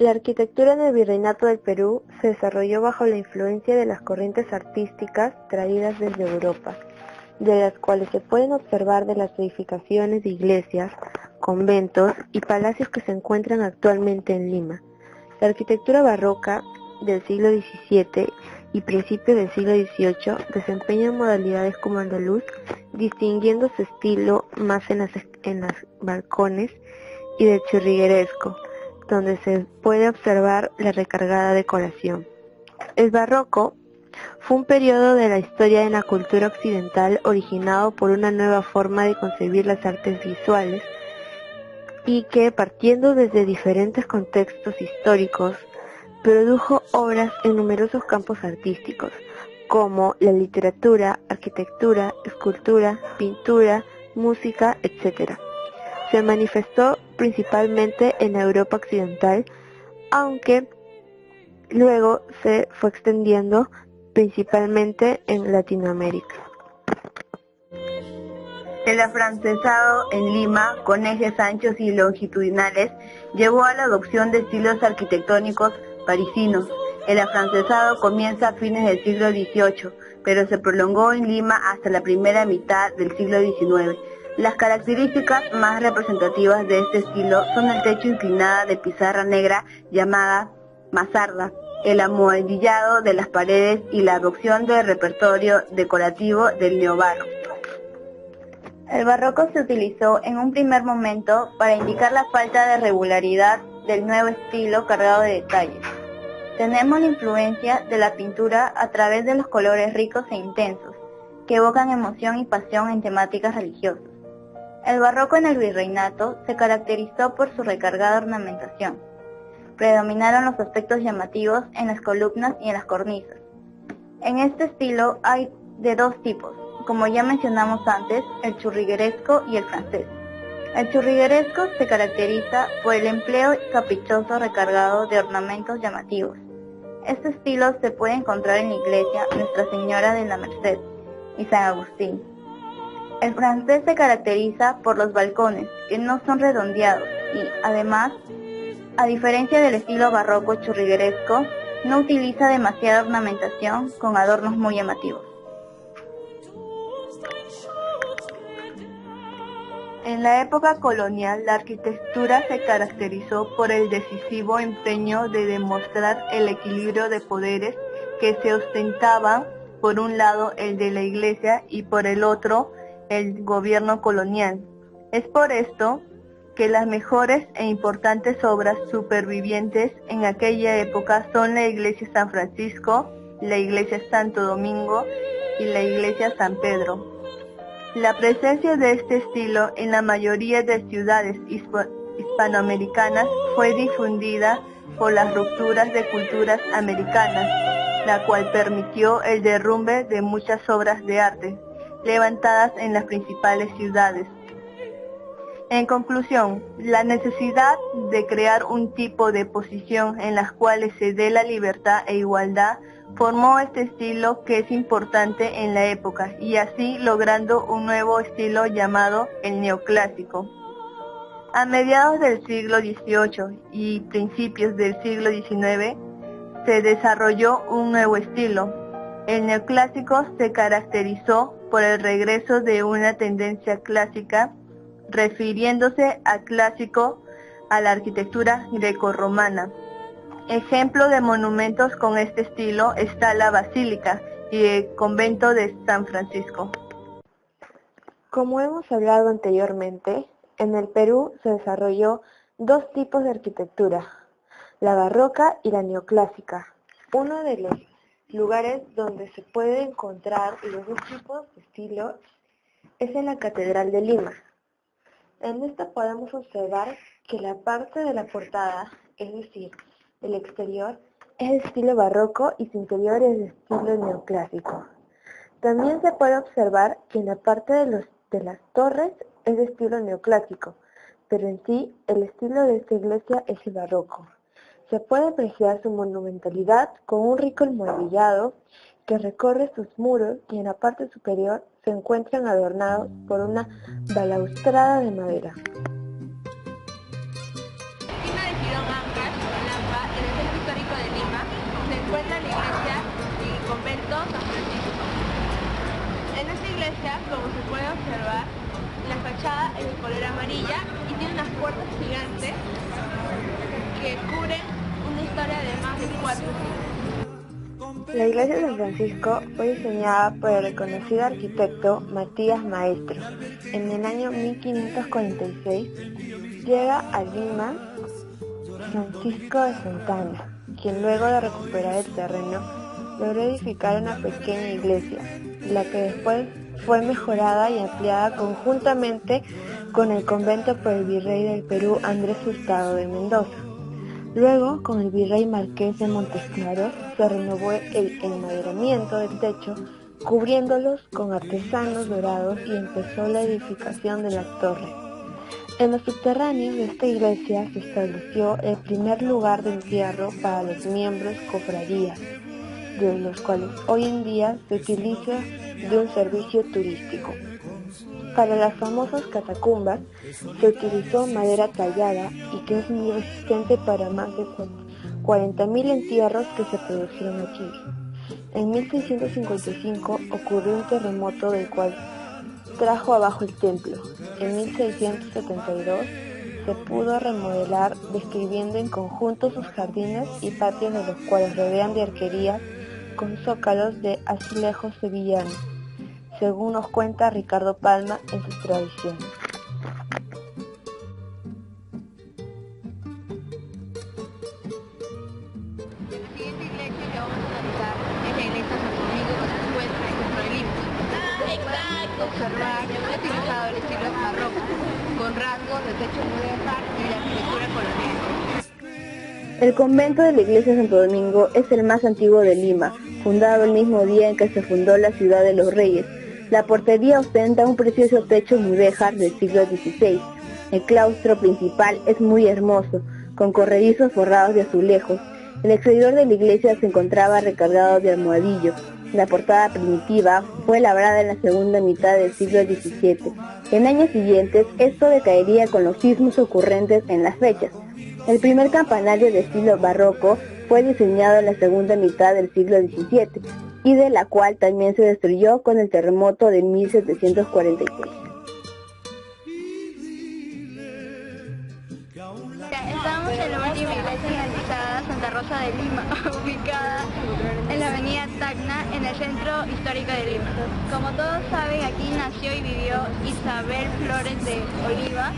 La arquitectura en el Virreinato del Perú se desarrolló bajo la influencia de las corrientes artísticas traídas desde Europa, de las cuales se pueden observar de las edificaciones de iglesias, conventos y palacios que se encuentran actualmente en Lima. La arquitectura barroca del siglo XVII y principios del siglo XVIII desempeña modalidades como andaluz, distinguiendo su estilo más en las balcones y del churrigueresco, donde se puede observar la recargada decoración. El barroco fue un periodo de la historia de la cultura occidental originado por una nueva forma de concebir las artes visuales y que, partiendo desde diferentes contextos históricos, produjo obras en numerosos campos artísticos, como la literatura, arquitectura, escultura, pintura, música, etc. Se manifestó principalmente en la Europa occidental, aunque luego se fue extendiendo principalmente en Latinoamérica. El afrancesado en Lima, con ejes anchos y longitudinales, llevó a la adopción de estilos arquitectónicos parisinos. El afrancesado comienza a fines del siglo XVIII, pero se prolongó en Lima hasta la primera mitad del siglo XIX. Las características más representativas de este estilo son el techo inclinado de pizarra negra llamada mansarda, el amoldillado de las paredes y la adopción del repertorio decorativo del neobarroco. El barroco se utilizó en un primer momento para indicar la falta de regularidad del nuevo estilo cargado de detalles. Tenemos la influencia de la pintura a través de los colores ricos e intensos, que evocan emoción y pasión en temáticas religiosas. El barroco en el virreinato se caracterizó por su recargada ornamentación. Predominaron los aspectos llamativos en las columnas y en las cornisas. En este estilo hay de dos tipos, como ya mencionamos antes, el churrigueresco y el francés. El churrigueresco se caracteriza por el empleo caprichoso recargado de ornamentos llamativos. Este estilo se puede encontrar en la iglesia Nuestra Señora de la Merced y San Agustín. El francés se caracteriza por los balcones, que no son redondeados y, además, a diferencia del estilo barroco churrigueresco, no utiliza demasiada ornamentación con adornos muy llamativos. En la época colonial, la arquitectura se caracterizó por el decisivo empeño de demostrar el equilibrio de poderes que se ostentaban, por un lado el de la Iglesia y por el otro el gobierno colonial. Es por esto que las mejores e importantes obras supervivientes en aquella época son la Iglesia San Francisco, la Iglesia Santo Domingo y la Iglesia San Pedro. La presencia de este estilo en la mayoría de ciudades hispanoamericanas fue difundida por las rupturas de culturas americanas, la cual permitió el derrumbe de muchas obras de arte levantadas en las principales ciudades. En conclusión, la necesidad de crear un tipo de posición en las cuales se dé la libertad e igualdad formó este estilo que es importante en la época y así logrando un nuevo estilo llamado el neoclásico. A mediados del siglo XVIII y principios del siglo XIX se desarrolló un nuevo estilo. El neoclásico se caracterizó por el regreso de una tendencia clásica, refiriéndose al clásico a la arquitectura grecorromana. Ejemplo de monumentos con este estilo está la Basílica y el Convento de San Francisco. Como hemos hablado anteriormente, en el Perú se desarrolló dos tipos de arquitectura, la barroca y la neoclásica. Uno de los lugares donde se puede encontrar los dos tipos de estilo es en la Catedral de Lima. En esta podemos observar que la parte de la portada, es decir, el exterior, es de estilo barroco y su interior es de estilo neoclásico. También se puede observar que en la parte de las torres es de estilo neoclásico, pero en sí el estilo de esta iglesia es el barroco. Se puede apreciar su monumentalidad con un rico almohadillado que recorre sus muros y en la parte superior se encuentran adornados por una balaustrada de madera. Esquina de Girón Ancash, Calamba, San Francisco. En esta iglesia, como se puede observar, la fachada es de color amarilla y tiene unas puertas gigantes que cubren una historia de más de 4 siglos. La iglesia de San Francisco fue diseñada por el reconocido arquitecto Matías Maestro. En el año 1546 llega a Lima Francisco de Santana, quien luego de recuperar el terreno logró edificar una pequeña iglesia, la que después fue mejorada y ampliada conjuntamente con el convento por el virrey del Perú Andrés Hurtado de Mendoza. Luego, con el virrey Marqués de Montesclaros, se renovó el enmaderamiento del techo, cubriéndolos con artesanos dorados y empezó la edificación de las torres. En los subterráneos de esta iglesia se estableció el primer lugar de entierro para los miembros cofradías, de los cuales hoy en día se utiliza de un servicio turístico. Para las famosas catacumbas se utilizó madera tallada y que es muy resistente para más de 40.000 entierros que se produjeron aquí. En 1655 ocurrió un terremoto del cual trajo abajo el templo. En 1672 se pudo remodelar describiendo en conjunto sus jardines y patios, de los cuales rodean de arquerías con zócalos de azulejos sevillanos, según nos cuenta Ricardo Palma en sus tradiciones. La siguiente iglesia que vamos a analizar es la iglesia de Santo Domingo, que se encuentra en el centro de Lima. Exacto. Observar que fue utilizado el estilo barroco, con rasgos de techo mudéjar y la arquitectura colonial. El convento de la iglesia de Santo Domingo es el más antiguo de Lima, fundado el mismo día en que se fundó la ciudad de los Reyes. La portería ostenta un precioso techo mudéjar del siglo XVI. El claustro principal es muy hermoso, con corredizos forrados de azulejos. El exterior de la iglesia se encontraba recargado de almohadillo. La portada primitiva fue labrada en la segunda mitad del siglo XVII. En años siguientes, esto decaería con los sismos ocurrentes en las fechas. El primer campanario de estilo barroco fue diseñado en la segunda mitad del siglo XVII, y de la cual también se destruyó con el terremoto de 1746. Estamos en la última iglesia analizada, Santa Rosa de Lima, ubicada en la avenida Tacna, en el centro histórico de Lima. Como todos saben, aquí nació y vivió Isabel Flores de Oliva,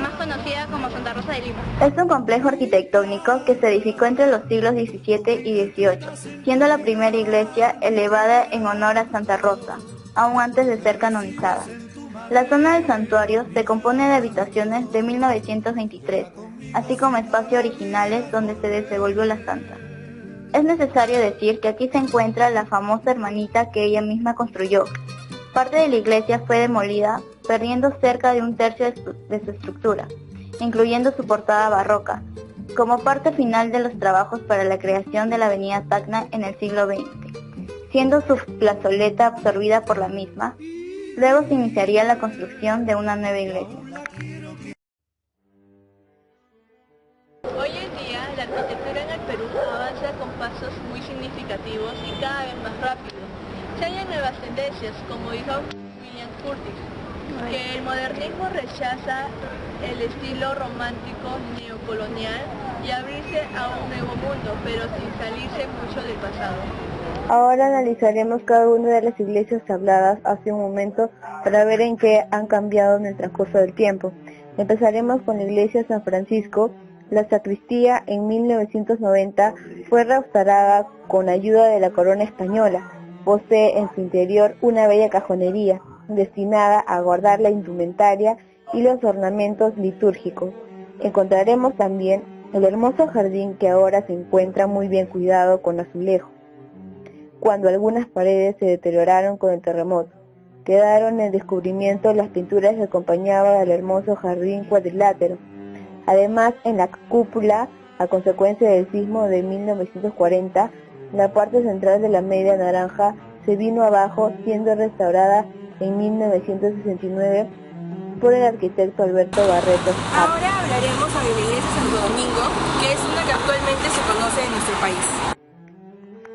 más conocida como Santa Rosa de Lima. Es un complejo arquitectónico que se edificó entre los siglos XVII y XVIII, siendo la primera iglesia elevada en honor a Santa Rosa, aún antes de ser canonizada. La zona del santuario se compone de habitaciones de 1923, así como espacios originales donde se desenvolvió la santa. Es necesario decir que aquí se encuentra la famosa ermita que ella misma construyó. Parte de la iglesia fue demolida, perdiendo cerca de un tercio de su estructura, incluyendo su portada barroca, como parte final de los trabajos para la creación de la avenida Tacna en el siglo XX, siendo su plazoleta absorbida por la misma. Luego se iniciaría la construcción de una nueva iglesia. Hoy en día, la arquitectura en el Perú avanza con pasos muy significativos y cada vez más rápido. Se hallan nuevas tendencias, como dijo William Curtis, que el modernismo rechaza el estilo romántico neocolonial y abrirse a un nuevo mundo, pero sin salirse mucho del pasado. Ahora analizaremos cada una de las iglesias habladas hace un momento para ver en qué han cambiado en el transcurso del tiempo. Empezaremos con la iglesia de San Francisco. La sacristía en 1990 fue restaurada con ayuda de la corona española. Posee en su interior una bella cajonería destinada a guardar la indumentaria y los ornamentos litúrgicos. Encontraremos también el hermoso jardín, que ahora se encuentra muy bien cuidado con azulejos. Cuando algunas paredes se deterioraron con el terremoto, quedaron en descubrimiento las pinturas que acompañaban al hermoso jardín cuadrilátero. Además, en la cúpula, a consecuencia del sismo de 1940, la parte central de la media naranja se vino abajo, siendo restaurada en 1969 por el arquitecto Alberto Barreto. Ahora hablaremos sobre la iglesia de Santo Domingo, que es una que actualmente se conoce en nuestro país.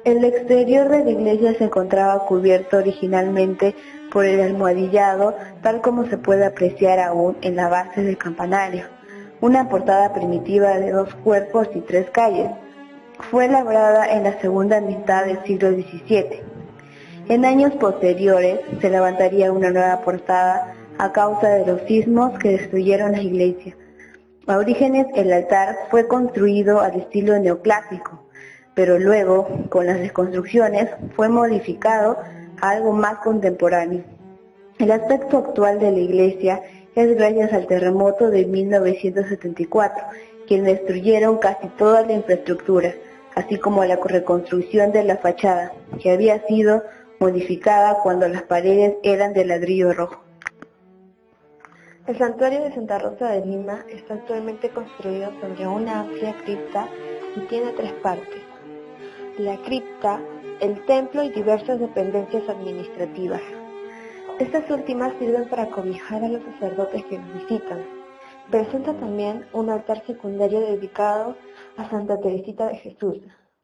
El exterior de la iglesia se encontraba cubierto originalmente por el almohadillado, tal como se puede apreciar aún en la base del campanario, una portada primitiva de 2 cuerpos y 3 calles. Fue labrada en la segunda mitad del siglo XVII. En años posteriores se levantaría una nueva portada a causa de los sismos que destruyeron la iglesia. A orígenes el altar fue construido al estilo neoclásico, pero luego, con las desconstrucciones, fue modificado a algo más contemporáneo. El aspecto actual de la iglesia es gracias al terremoto de 1974, que destruyeron casi toda la infraestructura, así como la reconstrucción de la fachada, que había sido modificada cuando las paredes eran de ladrillo rojo. El santuario de Santa Rosa de Lima está actualmente construido sobre una amplia cripta y tiene 3 partes: la cripta, el templo y diversas dependencias administrativas. Estas últimas sirven para cobijar a los sacerdotes que nos visitan. Presenta también un altar secundario dedicado a Santa Teresita de Jesús.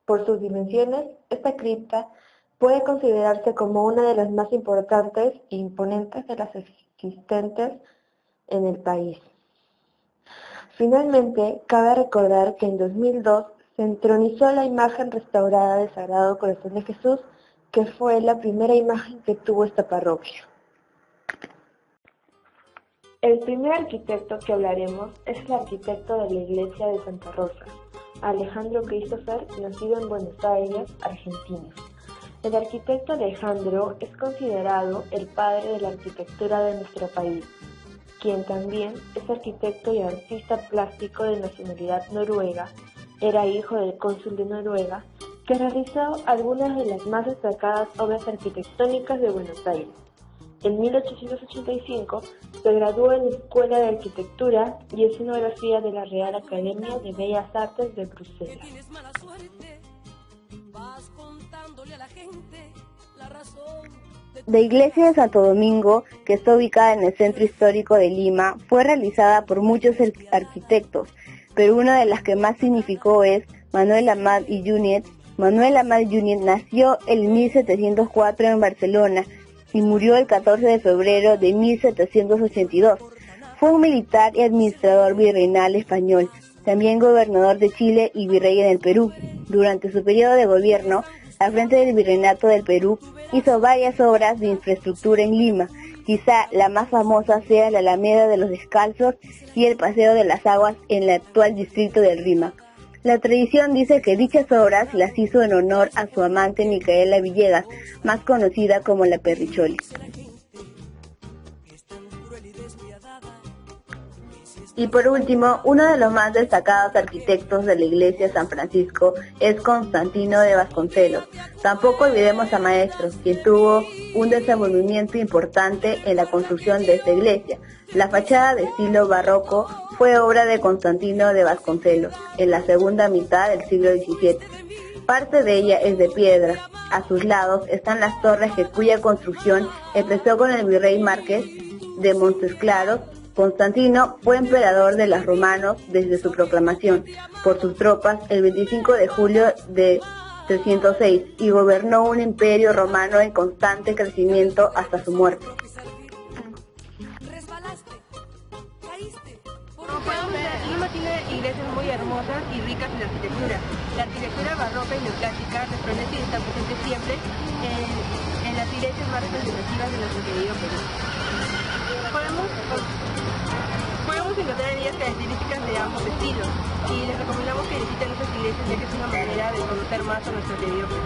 Por sus dimensiones, esta cripta puede considerarse como una de las más importantes e imponentes de las existentes en el país. Finalmente, cabe recordar que en 2002 se entronizó la imagen restaurada del Sagrado Corazón de Jesús, que fue la primera imagen que tuvo esta parroquia. El primer arquitecto que hablaremos es el arquitecto de la iglesia de Santa Rosa, Alejandro Christopher, nacido en Buenos Aires, Argentina. El arquitecto Alejandro es considerado el padre de la arquitectura de nuestro país, quien también es arquitecto y artista plástico de nacionalidad noruega. Era hijo del cónsul de Noruega, que realizó algunas de las más destacadas obras arquitectónicas de Buenos Aires. En 1885 se graduó en la Escuela de Arquitectura y Escenografía de la Real Academia de Bellas Artes de Bruselas. La iglesia de Santo Domingo, que está ubicada en el centro histórico de Lima, fue realizada por muchos arquitectos, pero una de las que más significó es Manuel Amat y Junyent. Manuel Amat Junyent nació en 1704 en Barcelona y murió el 14 de febrero de 1782. Fue un militar y administrador virreinal español, también gobernador de Chile y virrey en el Perú. Durante su periodo de gobierno, al frente del Virreinato del Perú, hizo varias obras de infraestructura en Lima. Quizá la más famosa sea la Alameda de los Descalzos y el Paseo de las Aguas en el actual distrito del Rímac. La tradición dice que dichas obras las hizo en honor a su amante Micaela Villegas, más conocida como la Perricholi. Y por último, uno de los más destacados arquitectos de la iglesia de San Francisco es Constantino de Vasconcelos. Tampoco olvidemos a Maestro, quien tuvo un desenvolvimiento importante en la construcción de esta iglesia. La fachada de estilo barroco fue obra de Constantino de Vasconcelos en la segunda mitad del siglo XVII. Parte de ella es de piedra. A sus lados están las torres cuya construcción empezó con el virrey Márquez de Montesclaros. Constantino fue emperador de los romanos desde su proclamación por sus tropas el 25 de julio de 306 y gobernó un imperio romano en constante crecimiento hasta su muerte. Como podemos ver, Lima tiene iglesias muy hermosas y ricas en arquitectura. La arquitectura barroca y neoclásica resplandece y está presente siempre en las iglesias más representativas de nuestro querido Perú. Podemos encontrar en ellas características de ambos estilos y les recomendamos que visiten nuestras iglesias, ya que es una manera de conocer más a nuestro querido Perú.